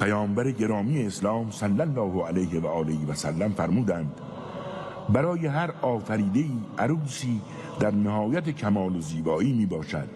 پیامبر گرامی اسلام صلی الله علیه و آله و سلم فرمودند برای هر آفریده‌ای عروسی در نهایت کمال و زیبایی می باشد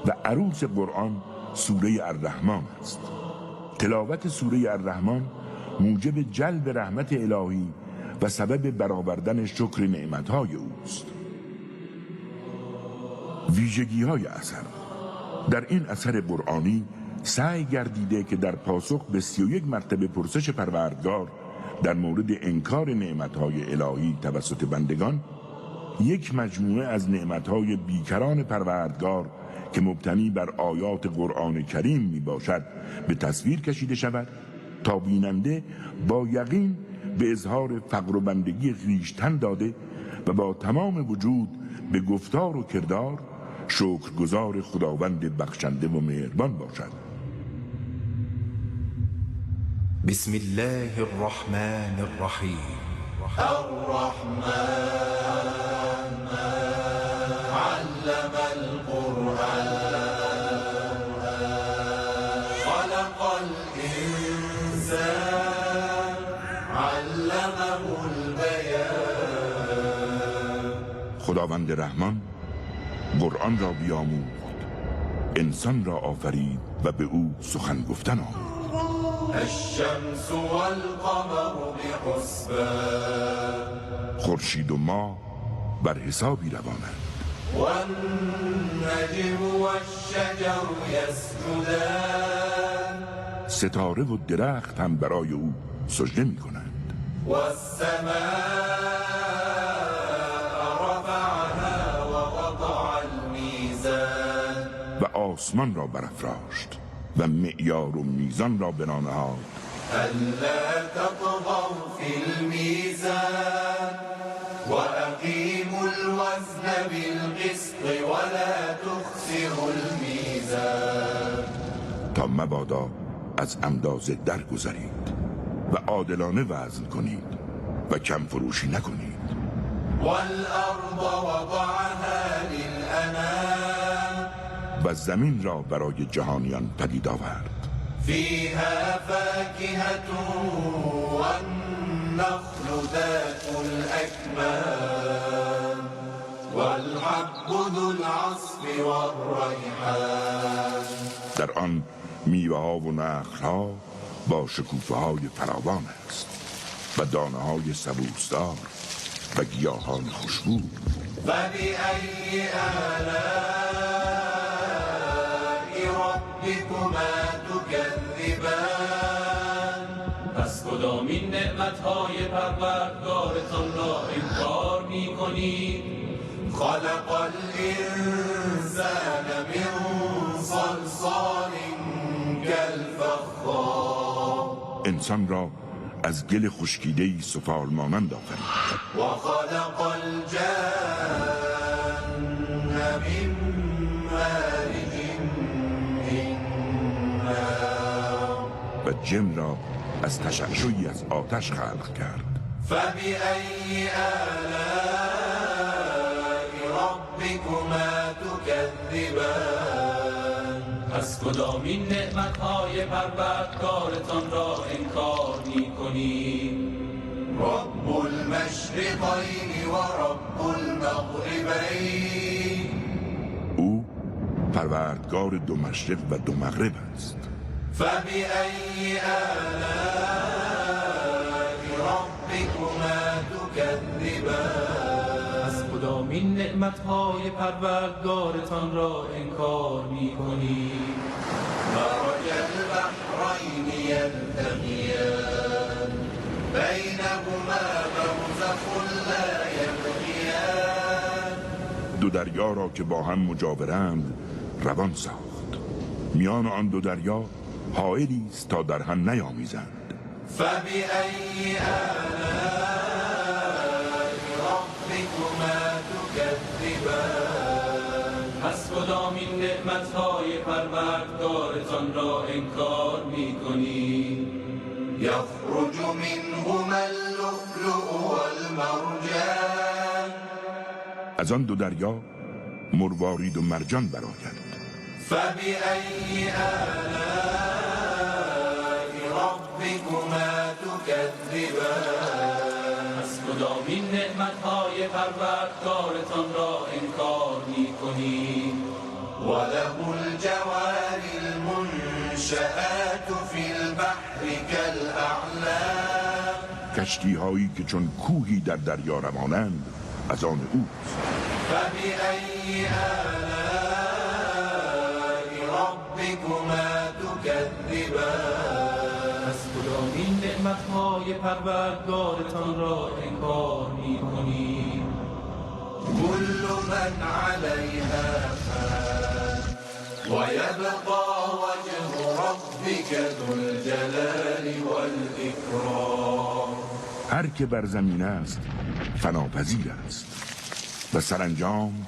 و عروس قرآن سوره الرحمن است. تلاوت سوره الرحمن موجب جلب رحمت الهی و سبب برآوردن شکر نعمتهای اوست. ویژگی‌های اثر. در این اثر قرآنی سعی گردیده که در پاسخ به 31 مرتبه پرسش پروردگار در مورد انکار نعمتهای الهی توسط بندگان، یک مجموعه از نعمتهای بیکران پروردگار که مبتنی بر آیات قرآن کریم می باشد به تصویر کشیده شود تا بیننده با یقین به اظهار فقر و بندگی خویشتن داده و با تمام وجود به گفتار و کردار شکرگزار خداوند بخشنده و مهربان باشد. بسم الله الرحمن الرحیم. الرحمن علم القرآن خلق الإنسان علمه البیان. خداوند رحمان قرآن را بیاموخت، انسان را آفرید و به او سخن گفتن آموخت. الشمس والقمر بحسبان خورشید و ماه بر حسابی روانند. والنجم والشجر یسجدان ستاره و درخت هم برای او سجده می کنند. والسماء رفعها ووضع المیزان و آسمان را برافراشت و معیار و میزان را بنا نهاد. ألا تطغوا في الميزان وأقيموا الوزن بالقسط ولا تخسروا الميزان. تا مبادا از اندازه درگذرید و عادلانه وزن کنید و کم فروشی نکنید. والأرض وضعها للأنام و زمین را برای جهانیان پدید آورد. فيها فاكهة والنخل ذات الأكمام والحب ذو العصف والريحان. در آن میوه ها و نخل ها با شکوفه های فراوان است و دانه های سبوسدار و گیاهان خوشبو. فبأي آلاء ربكما تكذبان. پس کدامین نعمتهای پروردگارتان را انکار می کنید؟ خلق الإنسان من صلصال كالفخار. انسان را از گل خشکیده‌ای سفال مانند آفرید. وخلق الجن من مارج من نار. و جن را از تشعشعی از آتش خلق کرد. فبأي آلاء ربكما تكذبان. پس کدامین نعمتهای پروردگارتان را انکار می کنید؟ رب المشرقین و رب المغربین. او پروردگار دو مشرق و دو مغرب است. فبأي آلاء ربكما تكذبان. پس کدامین نعمتهای پروردگارتان را انکار می کنید؟ مرج البحرین یلتقیان بینهما برزخ لا یبغیان. دو دریا را که با هم مجاورند روان ساخت. میان آن دو دریا حائلی است تا در هم نیامیزند. فبأي آلاء ربكما تكذبان. پس کدامین نعمتهای پروردگارتان را انکار می کنید؟ یخرج منهما اللؤلؤ والمرجان. از آن دو دریا مروارید و مرجان برآید. فبأي آلاء ربكما تكذبان از کدامین نعمتهای پروردگارتان را انکار می‌کنید؟ وله الجوار المنشآت في البحر كالأعلام کشتی هایی که چون کوهی در دریا روانند از آن اوست. فبأي آلاء ربكما تكذبان از کدامین نعمتهای پروردگارتان را انکار می‌کنید؟ كل من عليها فان ويبقى وجه ربك ذو الجلال والإكرام هر که بر زمین است فناپذیر است و سرانجام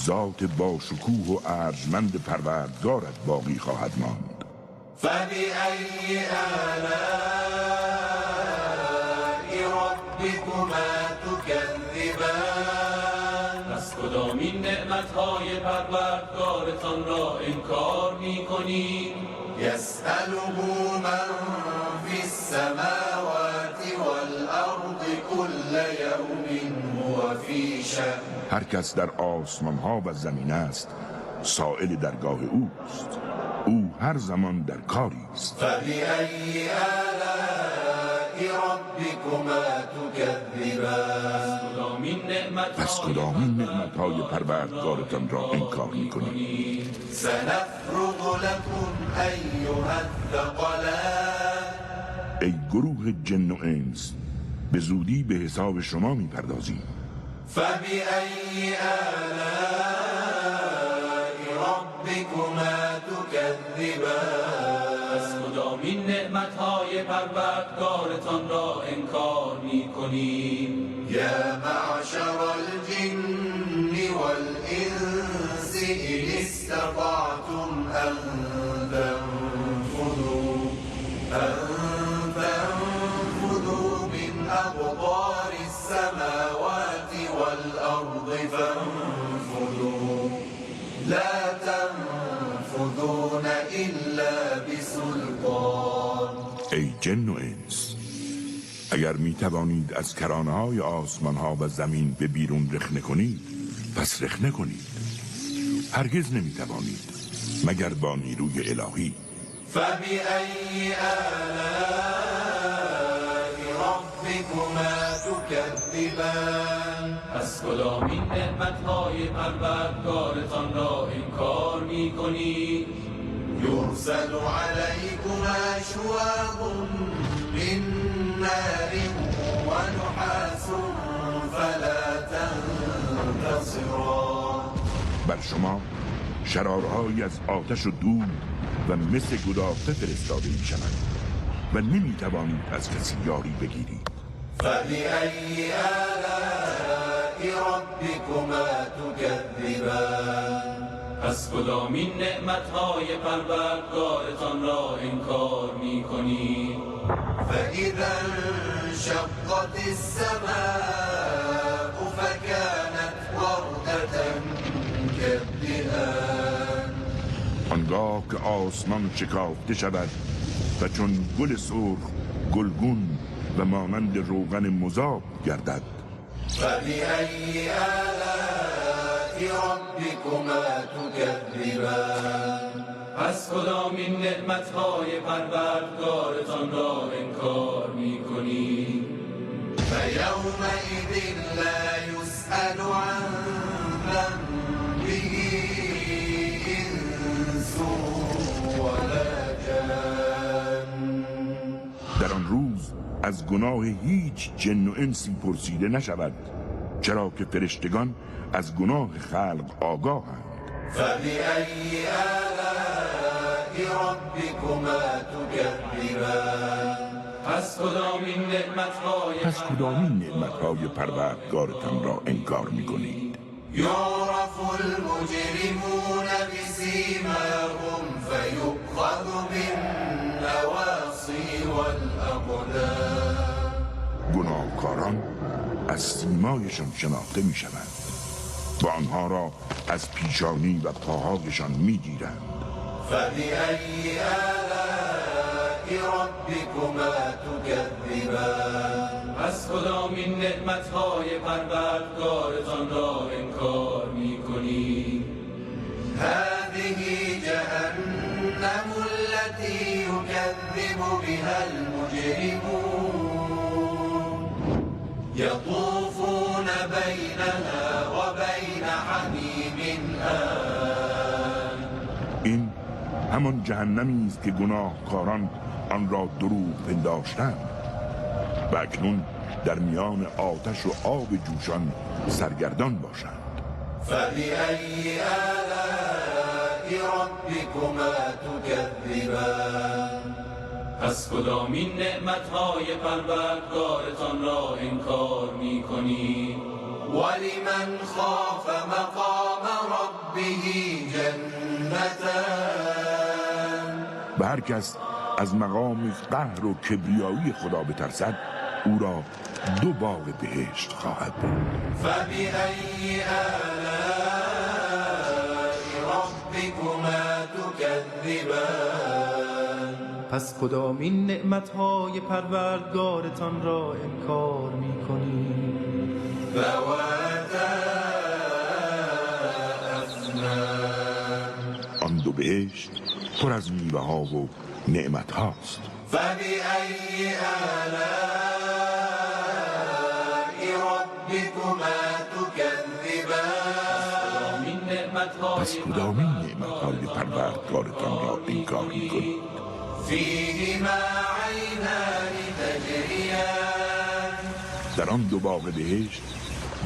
ذات با شکوه و ارجمند پروردگارت باقی خواهد ماند. فبأي آلاء ربكما تكذبان از کدامین نعمتهای پروردگارتان را انکار می‌کنید؟ يسأله من في السماوات والأرض كل يوم هو في شأن هر کس در آسمان ها و زمین است سائل درگاه اوست. او هر زمان در کاری است. فبأي آلاء ربكما تكذبان پس کدامین نعمتهای پروردگارتان را انکار می‌کنید؟ سنفرغ لكم أيها الثقلان ای گروه جن و انس به زودی به حساب شما می‌پردازیم. فبأي آلاء ربكما تكذبان از کدامین نعمتهای پروردگارتان را انکار می‌کنید؟ يا معشر الجن والإنس إن استطعتم أن تنفذوا من أقطار السماوات والأرض فانفذوا لا تنفذون إلا بسلطان ای جن و انس اگر می توانید از کرانه های آسمان ها و زمین به بیرون رخنه کنید پس رخنه کنید. هرگز نمی توانید مگر با نیروی الهی. فبأي آلاء ربكما تكذبان از کدامین نعمتهای پروردگارتان را انکار می‌کنید؟ يرسل عليكما شواظ من نار ونحاس فلا تنتصران بر شما شرارهایی از آتش و دود و مثل گدافته فرستاده می شود و نمی توانید از کسی یاری بگیرید. فبأي آلاء ربكما تكذبان از کدامین نعمتهای پروردگارتان را انکار می‌کنید؟ فإذا انشقت السماء فكانت وردة كالدهان آنگاه که آسمان شکافته شود و چون گل سرخ گلگون و مانند روغن مذاب گردد. فبأي آلاء ربكما تكذبان از کدامین نعمتهای پروردگارتان را انکار می‌کنید؟ فيومئذ لا يسأل عن ذنبه إنس ولا جان در آن روز از گناه هیچ جن و انسی پرسیده نشود، چرا که فرشتگان از گناه خلق آگاهند. فبأي آلاء ربكما تكذبان پس کدامین نعمتهای پروردگارتان را انکار می‌کنید؟ يعرف المجرمون بسيماهم فيؤخذ بالنواصي والأقدام گناهکاران از سیمایشان شناخته می‌شوند و آنها را از پیشانی و پاهایشان می‌گیرند. فبأي آلاء ربكما تكذبان پس کدامین نعمتهای پروردگارتان را انکار می‌کنید؟ هذه جهنم التي يكذب بها المجرمون يطوفون بينها وبين حميم آن این همان جهنمی است که گناهکاران آن را دروغ پنداشتند و اکنون در میان آتش و آب جوشان سرگردان باشند. فبأي آلاء ربكما تكذبان پس کدامین نعمتهای پروردگارتان را انکار می‌کنید؟ ولمن خاف مقام ربه جنتان و هر کس از مقام قهر و کبریایی خدا بترسد او را 2 باغ بهشت خواهد بود. فبأي آلاء ربكما تكذبان پس کدامین نعمتهای پروردگارتان را انکار می‌کنید؟ ذواتا أفنان آن 2 بهشت پر از میوه ها و نعمت هاست. فبأي آلاء ربكما تكذبان پس کدامین نعمتهای پروردگارتان را انکار می‌کنید؟ فيهما عينان تجريان در آن 2 باغ بهشت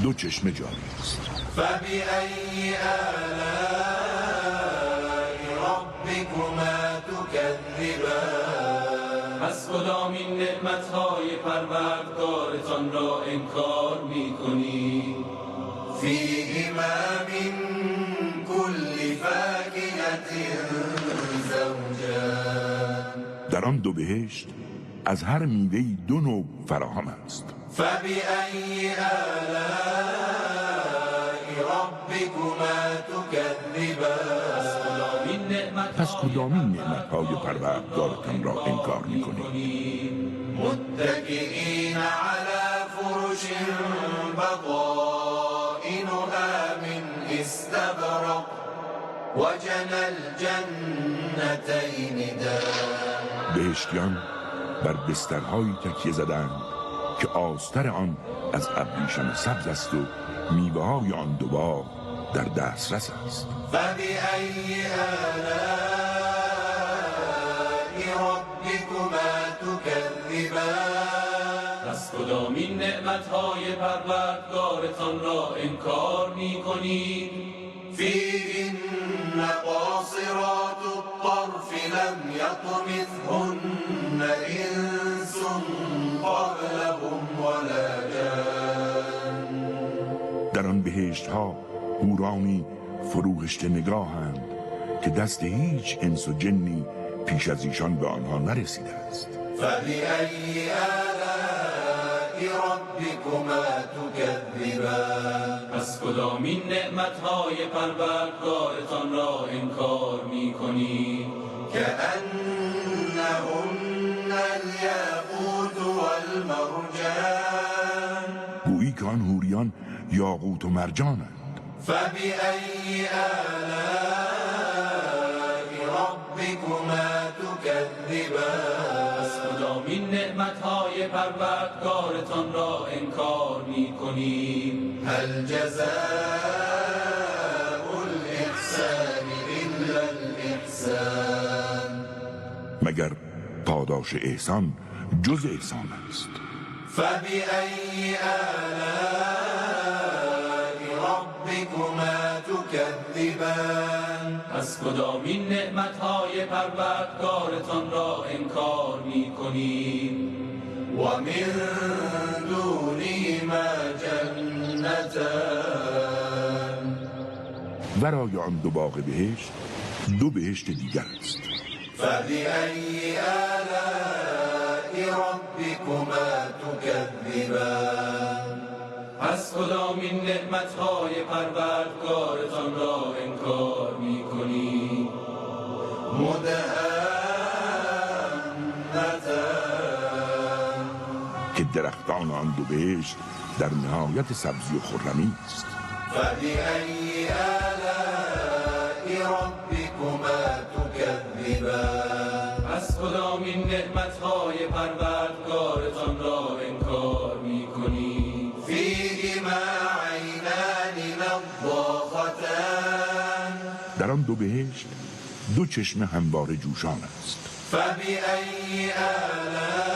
2 چشمه جاری است. فبأي آلاء ربكما تكذبان پس کدامین نعمتهای پروردگارتان را انکار می‌کنید؟ فيهما من كل فاكهة زوجان در آن 2 بهشت از هر میوه‌ای 2 نوع فراهم است. فبأي آلاء ربكما تكذبان پس کدامین نعمتهای پروردگارتان را انکار می‌کنید؟ متكئين على فرش بطائنها من استبرق وجنى الجنتين دان بهشتیان بر بسترهایی تکیه زدند که آستر آن از ابریشم سبز است و میوه‌های آن 2 باغ در دسترس است. فبأي آلاء ربكما تكذبان پس کدامین نعمتهای پروردگارتان را انکار می‌کنید؟ فيهن قاصرات الطرف لم يطمثهن إنس قبلهم ولا جان در آن بهشت‌ها حورانی فروهشته نگاهند که دست هیچ انس و جنی پیش از ایشان به آنها نرسیده است. فبأي آلاء ربكما تكذبان پس کدامین نعمتهای پروردگارتان را انکار می‌کنید؟ كأنهن الياقوت والمرجان گویی که آن حوریان یاقوت و مرجانند. فبأي آلاء ربكما تكذبان کدامین نعمتهای پروردگارتان را انکار می‌کنید؟ هل جزاء الإحسان إلا الإحسان مگر پاداش احسان جز احسان است. فبأي آلاء ربكما تكذبان پس کدامین نعمتهای پروردگارتان را انکار می‌کنید؟ ومن دونهما جنتان ورای آن 2 باغ بهشت 2 بهشت دیگر است. فبأي آلاء ربكما تكذبان پس کدامین نعمتهای پروردگارتان را انکار می‌کنید؟ مدهامتان درختان آن دو بهشت در نهایت سبزی و خرمی است. فبأي آلاء ربكما تكذبان پس کدامین نعمتهای پروردگارتان را انکار می‌کنید؟ فيهما عينان نضاختان در آن دو بهشت دو چشمه همواره جوشان است. فبأي آلاء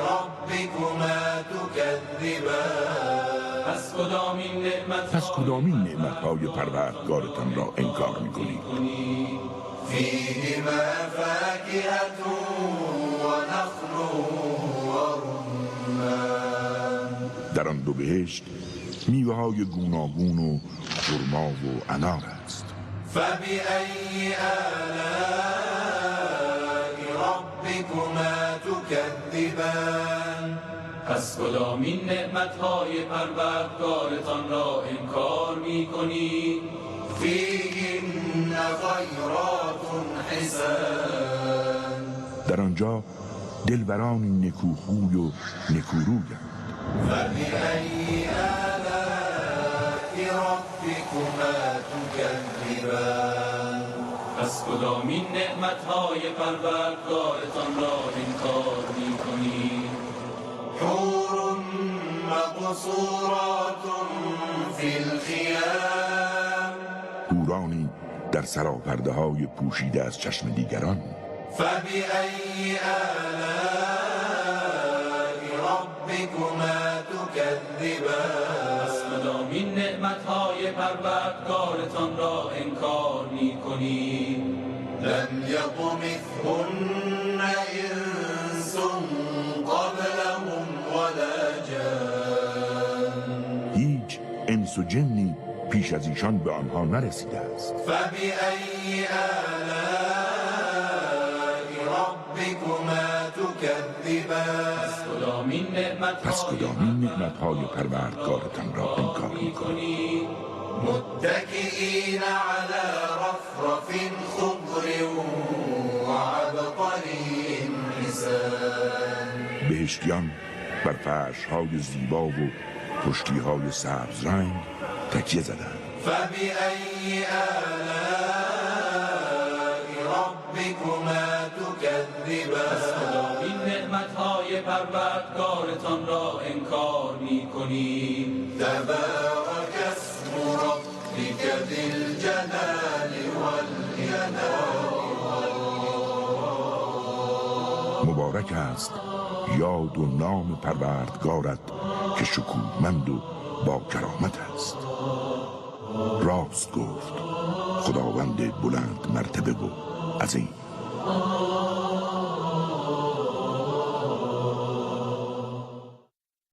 ربكما تكذبان پس کدامین نعمتهای پروردگارتان را انکار می‌کنید؟ فيهما فاكهة ونخل ورمان در آن دو بهشت میوه‌های گوناگون و خرما و انار است. فبأي آلاء ربكما تكذبان پس کدامین نعمتهای پروردگارتان را انکار می‌کنید؟ فيهن خيرات حسان در آنجا دلبرانی نکوخوی و نکورویند. فبأي آلاء ربكما تكذبان پس کدامین نعمتهای پروردگارتان را انکار می‌کنید؟ حور مقصورات في الخيام حورانی در سراپرده‌های پوشیده از چشم دیگران. فبأي آلاء ربكما تكذبان پس کدامین نعمتهای پروردگارتان را انکار می‌کنید؟ لم يطمثهن إنس قبلهم ولا جان هیچ انس و جنی پیش از ایشان به آنها نرسیده است. فبأي آلاء ربكما تكذبان پس کدامین نعمتهای پروردگارتان را انکار می‌کنید؟ متكئين على رفرف خضر وعبقري حسان بهشتیان بر فرش‌های زیبا و پشتی‌های سبز رنگ تکیه زدند. فبأي آلاء ربكما تكذبان کدامین نعمتهای پروردگارتان را انکار می‌کنید؟ تبارك اسم ربك ذي الجلال والإنعام مبارک است یاد و نام پروردگارت که شکوهمند و با کرامت است. راست گفت خداوند بلند مرتبه و عظیم.